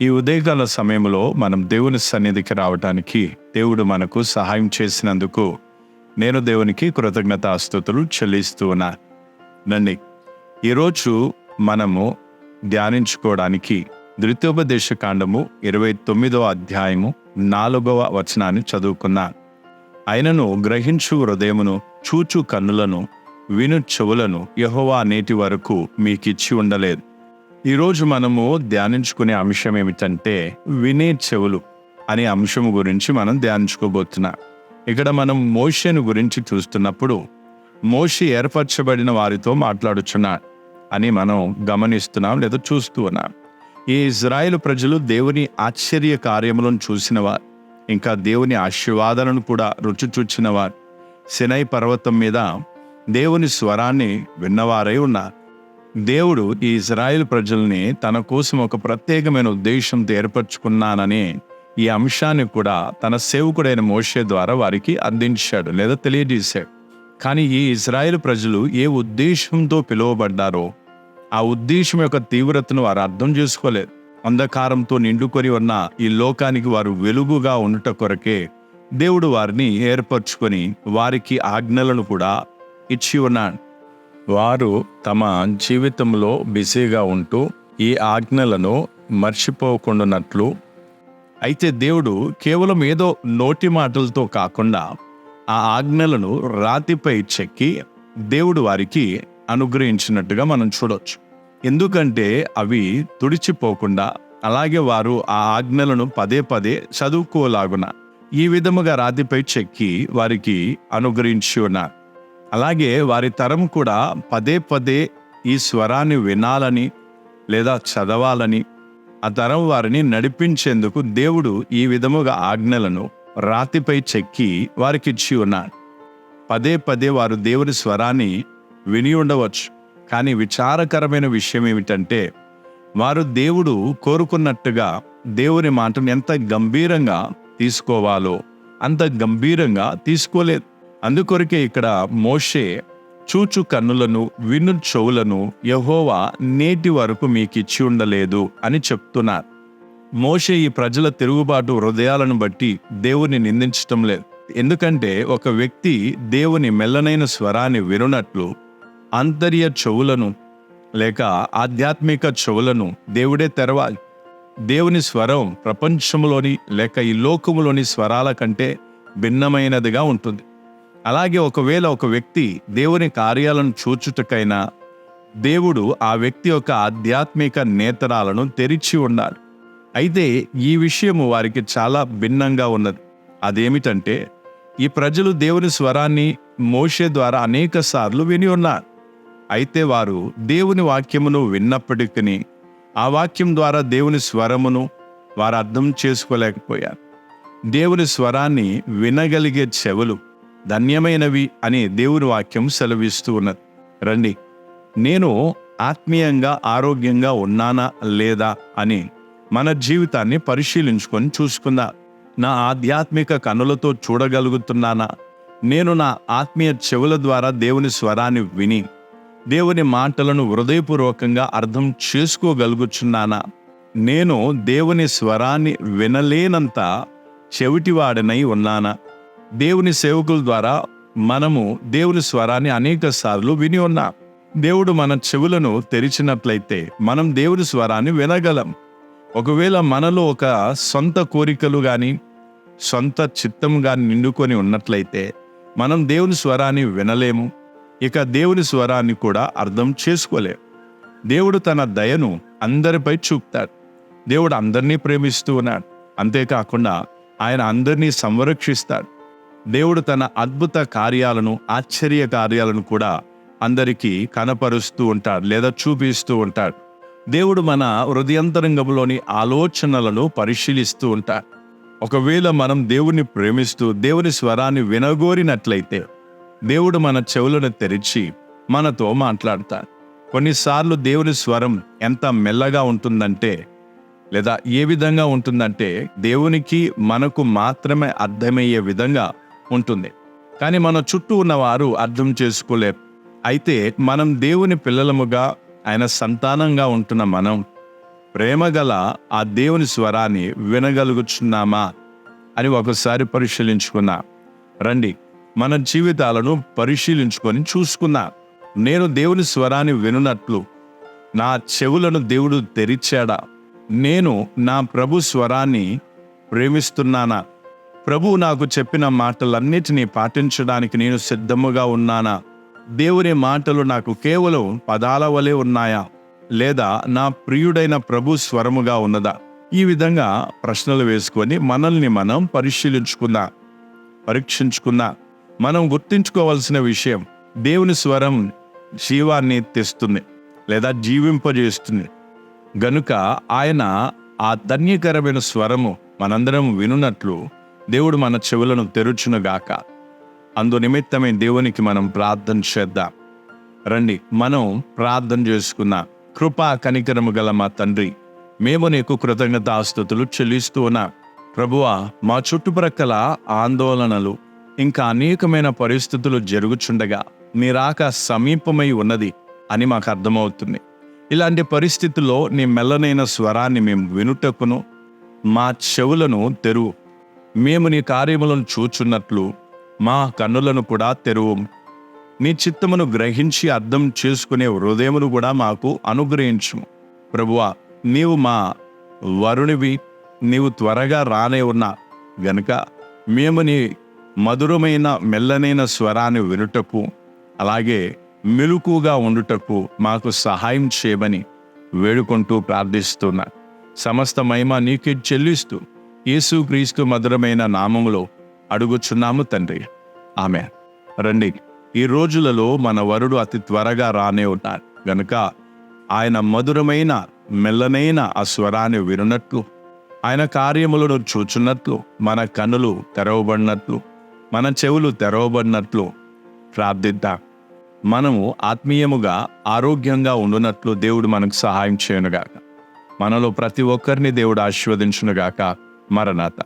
ఈ ఉదయకాల సమయంలో మనం దేవుని సన్నిధికి రావటానికి దేవుడు మనకు సహాయం చేసినందుకు నేను దేవునికి కృతజ్ఞతాస్తుతులు చెల్లిస్తూ ఉన్నాను. రండి, ఈరోజు మనము ధ్యానించుకోవడానికి ద్వితీయోపదేశ కాండము 29వ అధ్యాయము 4వ వచనాన్ని చదువుకున్నాను. ఆయనను గ్రహించు హృదయమును, చూచు కన్నులను, విను చెవులను యెహోవా నేటి వరకు మీకిచ్చి ఉండలేదు. ఈరోజు మనము ధ్యానించుకునే అంశం ఏమిటంటే వినే చెవులు అనే అంశం గురించి మనం ధ్యానించుకోబోతున్నాం. ఇక్కడ మనం మోషేను గురించి చూస్తున్నప్పుడు మోషే ఏర్పరచబడిన వారితో మాట్లాడుచున్నాడు అని మనం గమనిస్తున్నాం లేదా చూస్తూ ఉన్నాం. ఈ ఇజ్రాయేలు ప్రజలు దేవుని ఆశ్చర్య కార్యములను చూసినవారు, ఇంకా దేవుని ఆశీర్వాదాలను కూడా రుచి చూచినవారు. సినై పర్వతం మీద దేవుని స్వరాన్ని విన్నవారై ఉన్నారు. దేవుడు ఈ ఇజ్రాయేలు ప్రజల్ని తన కోసం ఒక ప్రత్యేకమైన ఉద్దేశంతో ఏర్పరచుకున్నానని ఈ అంశాన్ని కూడా తన సేవకుడైన మోషే ద్వారా వారికి అందించాడు లేదా తెలియజేశాడు. కానీ ఈ ఇజ్రాయేలు ప్రజలు ఏ ఉద్దేశంతో పిలువబడ్డారో ఆ ఉద్దేశం యొక్క తీవ్రతను వారు అర్థం చేసుకోలేదు. అంధకారంతో నిండుకొని ఉన్న ఈ లోకానికి వారు వెలుగుగా ఉండుట కొరకే దేవుడు వారిని ఏర్పరచుకొని వారికి ఆజ్ఞలను కూడా ఇచ్చి ఉన్నాడు. వారు తమ జీవితంలో బిజీగా ఉంటూ ఈ ఆజ్ఞలను మర్చిపోకుండానట్లు, అయితే దేవుడు కేవలం ఏదో నోటి మాటలతో కాకుండా ఆ ఆజ్ఞలను రాతిపై చెక్కి దేవుడు వారికి అనుగ్రహించినట్టుగా మనం చూడవచ్చు. ఎందుకంటే అవి తుడిచిపోకుండా అలాగే వారు ఆ ఆజ్ఞలను పదే పదే చదువుకోలాగున ఈ విధముగా రాతిపై చెక్కి వారికి అనుగ్రహించి ఉన్నారు. అలాగే వారి తరం కూడా పదే పదే ఈ స్వరాన్ని వినాలని లేదా చదవాలని, ఆ తరం వారిని నడిపించేందుకు దేవుడు ఈ విధముగా ఆజ్ఞలను రాతిపై చెక్కి వారికి ఇచ్చి ఉన్నాడు. పదే పదే వారు దేవుని స్వరాన్ని విని ఉండవచ్చు. కానీ విచారకరమైన విషయం ఏమిటంటే వారు దేవుడు కోరుకున్నట్టుగా దేవుని మాటను ఎంత గంభీరంగా తీసుకోవాలో అంత గంభీరంగా తీసుకోలేదు. అందుకొరకే ఇక్కడ మోషే చూచు కన్నులను, విను చెవులను యెహోవా నేటి వరకు మీకు ఇచ్చి ఉండలేదు అని చెప్తున్నారు. మోషే ఈ ప్రజల తిరుగుబాటు హృదయాలను బట్టి దేవుని నిందించటం లేదు. ఎందుకంటే ఒక వ్యక్తి దేవుని మెల్లనైన స్వరాన్ని వినున్నట్లు ఆంతర్య చెవులను లేక ఆధ్యాత్మిక చెవులను దేవుడే తెరవాలి. దేవుని స్వరం ప్రపంచంలోని లేక ఈ లోకములోని స్వరాల కంటే భిన్నమైనదిగా ఉంటుంది. అలాగే ఒకవేళ ఒక వ్యక్తి దేవుని కార్యాలను చూచుటకైనా దేవుడు ఆ వ్యక్తి యొక్క ఆధ్యాత్మిక నేత్రాలను తెరిచి ఉండాలి. అయితే ఈ విషయము వారికి చాలా భిన్నంగా ఉన్నది. అదేమిటంటే ఈ ప్రజలు దేవుని స్వరాన్ని మోషే ద్వారా అనేక సార్లు విని ఉన్నారు. అయితే వారు దేవుని వాక్యమును విన్నప్పటికీ ఆ వాక్యం ద్వారా దేవుని స్వరమును వారు అర్థం చేసుకోలేకపోయారు. దేవుని స్వరాన్ని వినగలిగే చెవులు ధన్యమైనవి అని దేవుని వాక్యం సెలవిస్తూ ఉన్నది. రండి, నేను ఆత్మీయంగా ఆరోగ్యంగా ఉన్నానా లేదా అని మన జీవితాన్ని పరిశీలించుకొని చూసుకుందా. నా ఆధ్యాత్మిక కన్నులతో చూడగలుగుతున్నానా? నేను నా ఆత్మీయ చెవుల ద్వారా దేవుని స్వరాన్ని విని దేవుని మాటలను హృదయపూర్వకంగా అర్థం చేసుకోగలుగుచున్నానా? నేను దేవుని స్వరాన్ని వినలేనంత చెవిటివాడనై ఉన్నానా? దేవుని సేవకుల ద్వారా మనము దేవుని స్వరాన్ని అనేక సార్లు విని ఉన్నాం. దేవుడు మన చెవులను తెరిచినట్లయితే మనం దేవుని స్వరాన్ని వినగలం. ఒకవేళ మనలో ఒక సొంత కోరికలు కానీ సొంత చిత్తం కానీ నిండుకొని ఉన్నట్లయితే మనం దేవుని స్వరాన్ని వినలేము, ఇక దేవుని స్వరాన్ని కూడా అర్థం చేసుకోలేము. దేవుడు తన దయను అందరిపై చూపుతాడు. దేవుడు అందరినీ ప్రేమిస్తూ ఉన్నాడు. అంతేకాకుండా ఆయన అందరినీ సంరక్షిస్తాడు. దేవుడు తన అద్భుత కార్యాలను, ఆశ్చర్య కార్యాలను కూడా అందరికీ కనపరుస్తూ ఉంటాడు లేదా చూపిస్తూ ఉంటాడు. దేవుడు మన హృదయాంతరంగంలోని ఆలోచనలను పరిశీలిస్తూ ఉంటాడు. ఒకవేళ మనం దేవుని ప్రేమిస్తూ దేవుని స్వరాన్ని వినగోరినట్లయితే దేవుడు మన చెవులను తెరిచి మనతో మాట్లాడతాడు. కొన్నిసార్లు దేవుని స్వరం ఎంత మెల్లగా ఉంటుందంటే లేదా ఏ విధంగా ఉంటుందంటే దేవునికి మనకు మాత్రమే అర్థమయ్యే విధంగా ఉంటుంది. కానీ మన చుట్టూ ఉన్నవారు అర్థం చేసుకోలేరు. అయితే మనం దేవుని పిల్లలముగా ఆయన సంతానంగా ఉంటున్న మనం ప్రేమగల ఆ దేవుని స్వరాన్ని వినగలుగుచున్నామా అని ఒకసారి పరిశీలించుకున్నా. రండి, మన జీవితాలను పరిశీలించుకొని చూసుకున్నా. నేను దేవుని స్వరాన్ని వినున్నట్లు నా చెవులను దేవుడు తెరిచాడా? నేను నా ప్రభు స్వరాన్ని ప్రేమిస్తున్నానా? ప్రభువు నాకు చెప్పిన మాటలన్నిటినీ పాటించడానికి నేను సిద్ధముగా ఉన్నానా? దేవుని మాటలు నాకు కేవలం పదాల వలె ఉన్నాయా, లేదా నా ప్రియుడైన ప్రభు స్వరముగా ఉన్నదా? ఈ విధంగా ప్రశ్నలు వేసుకొని మనల్ని మనం పరీక్షించుకున్నా. మనం గుర్తించుకోవాల్సిన విషయం, దేవుని స్వరం జీవాన్ని తెస్తుంది లేదా జీవింపజేస్తుంది. గనుక ఆయన ఆ ధన్యకరమైన స్వరము మనందరం వినున్నట్లు దేవుడు మన చెవులను తెరుచునుగాక. అందు నిమిత్తమే దేవునికి మనం ప్రార్థన చేద్దాం. రండి, మనం ప్రార్థన చేసుకున్నాం. కృపా కనికరము గల మా తండ్రి, మేము నీకు కృతజ్ఞతాస్తుతులు చెల్లిస్తూ ఉన్నాం. ప్రభువా, మా చుట్టుప్రక్కల ఆందోళనలు ఇంకా అనేకమైన పరిస్థితులు జరుగుచుండగా నీ రాక సమీపమై ఉన్నది అని మాకు అర్థమవుతుంది. ఇలాంటి పరిస్థితుల్లో నీ మెల్లనైన స్వరాన్ని మేము వినుటకును మా చెవులను తెరువు. మేము నీ కార్యములను చూచున్నట్లు మా కన్నులను కూడా తెరువు. నీ చిత్తమును గ్రహించి అర్థం చేసుకునే హృదయమును కూడా మాకు అనుగ్రహించుము. ప్రభువా, నీవు మా వరునివి, నీవు త్వరగా రానే ఉన్నా గనుక మేము నీ మధురమైన మెల్లనైన స్వరాన్ని వినుటకు, అలాగే మెలకుగా ఉండుటకు మాకు సహాయం చేయమని వేడుకుంటూ ప్రార్థిస్తున్నా. సమస్త మహిమ నీకే చెల్లిస్తూ యేసుక్రీస్తు మధురమైన నామములో అడుగుచున్నాము తండ్రి, ఆమేన్. రండి, ఈ రోజులలో మన వరుడు అతి త్వరగా రానే ఉన్నాడు గనుక ఆయన మధురమైన మెల్లనైన ఆ స్వరాన్ని వినున్నట్లు, ఆయన కార్యములను చూచున్నట్లు, మన కన్నులు తెరవబడినట్లు, మన చెవులు తెరవబడినట్లు ప్రార్థిద్దాం. మనము ఆత్మీయముగా ఆరోగ్యంగా ఉండునట్లు దేవుడు మనకు సహాయం చేయనుగాక. మనలో ప్రతి ఒక్కరిని దేవుడు ఆశీర్వదించునుగాక. మరణాత.